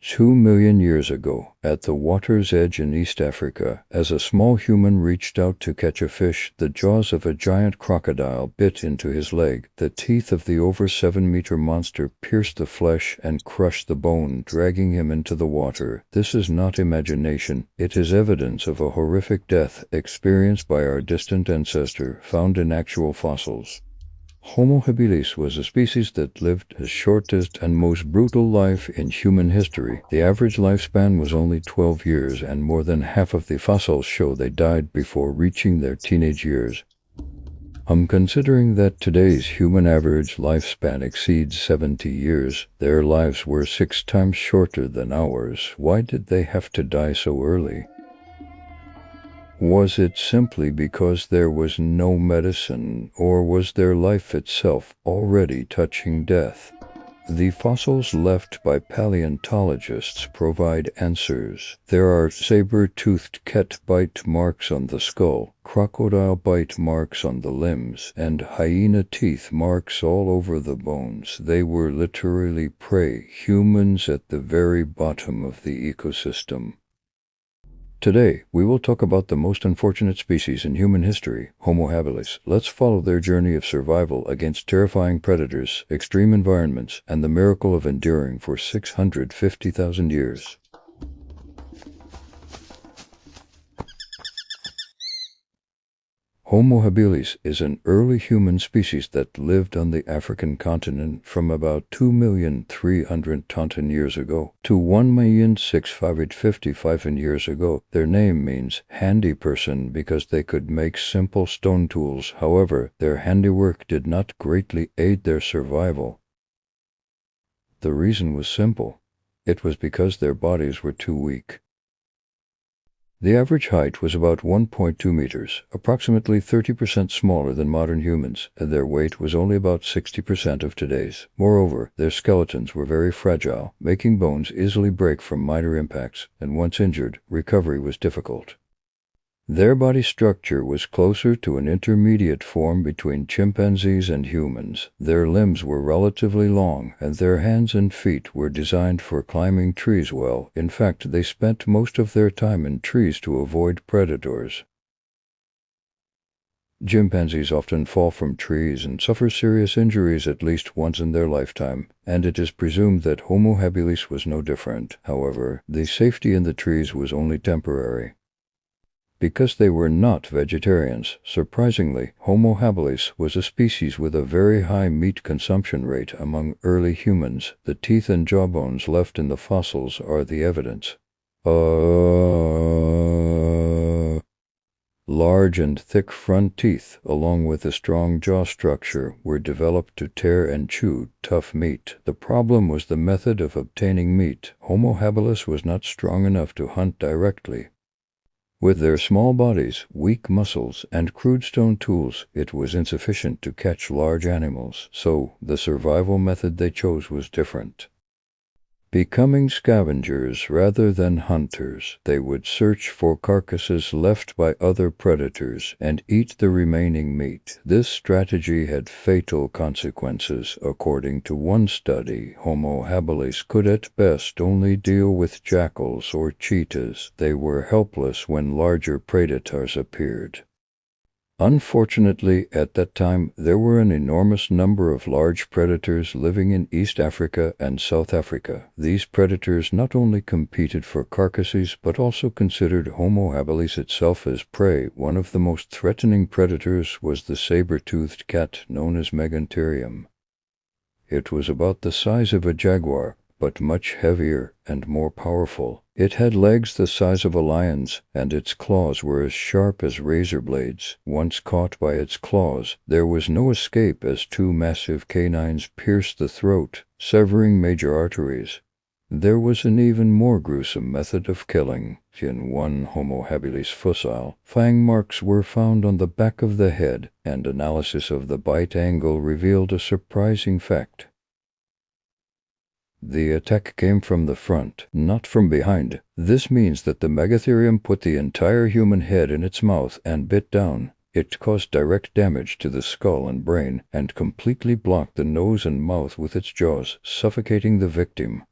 2 million years ago, at the water's edge in East Africa, as a small human reached out to catch a fish, the jaws of a giant crocodile bit into his leg. The teeth of the over 7-meter monster pierced the flesh and crushed the bone, dragging him into the water. This is not imagination. It is evidence of a horrific death experienced by our distant ancestor, found in actual fossils. Homo habilis was a species that lived the shortest and most brutal life in human history. The average lifespan was only 12 years, and more than half of the fossils show they died before reaching their teenage years. Considering that today's human average lifespan exceeds 70 years, their lives were 6 times shorter than ours. Why did they have to die so early? Was it simply because there was no medicine, or was their life itself already touching death? The fossils left by paleontologists provide answers. There are saber-toothed cat bite marks on the skull, crocodile bite marks on the limbs, and hyena teeth marks all over the bones. They were literally prey, humans at the very bottom of the ecosystem. Today, we will talk about the most unfortunate species in human history, Homo habilis. Let's follow their journey of survival against terrifying predators, extreme environments, and the miracle of enduring for 650,000 years. Homo habilis is an early human species that lived on the African continent from about 2,300,000 years ago to 1,655,000 years ago. Their name means handy person because they could make simple stone tools. However, their handiwork did not greatly aid their survival. The reason was simple. It was because their bodies were too weak. The average height was about 1.2 meters, approximately 30% smaller than modern humans, and their weight was only about 60% of today's. Moreover, their skeletons were very fragile, making bones easily break from minor impacts, and once injured, recovery was difficult. Their body structure was closer to an intermediate form between chimpanzees and humans. Their limbs were relatively long, and their hands and feet were designed for climbing trees well. In fact, they spent most of their time in trees to avoid predators. Chimpanzees often fall from trees and suffer serious injuries at least once in their lifetime, and it is presumed that Homo habilis was no different. However, the safety in the trees was only temporary. Because they were not vegetarians, surprisingly, Homo habilis was a species with a very high meat consumption rate among early humans. The teeth and jawbones left in the fossils are the evidence. Large and thick front teeth, along with a strong jaw structure, were developed to tear and chew tough meat. The problem was the method of obtaining meat. Homo habilis was not strong enough to hunt directly. With their small bodies, weak muscles, and crude stone tools, it was insufficient to catch large animals, so the survival method they chose was different. Becoming scavengers rather than hunters, they would search for carcasses left by other predators and eat the remaining meat. This strategy had fatal consequences. According to one study, Homo habilis could at best only deal with jackals or cheetahs. They were helpless when larger predators appeared. Unfortunately, at that time, there were an enormous number of large predators living in East Africa and South Africa. These predators not only competed for carcasses, but also considered Homo habilis itself as prey. One of the most threatening predators was the saber-toothed cat known as Megantherium. It was about the size of a jaguar, but much heavier and more powerful. It had legs the size of a lion's, and its claws were as sharp as razor blades. Once caught by its claws, there was no escape as 2 massive canines pierced the throat, severing major arteries. There was an even more gruesome method of killing. In one Homo habilis fossil, fang marks were found on the back of the head, and analysis of the bite angle revealed a surprising fact. The attack came from the front, not from behind. This means that the Megantherium put the entire human head in its mouth and bit down. It caused direct damage to the skull and brain, and completely blocked the nose and mouth with its jaws, suffocating the victim.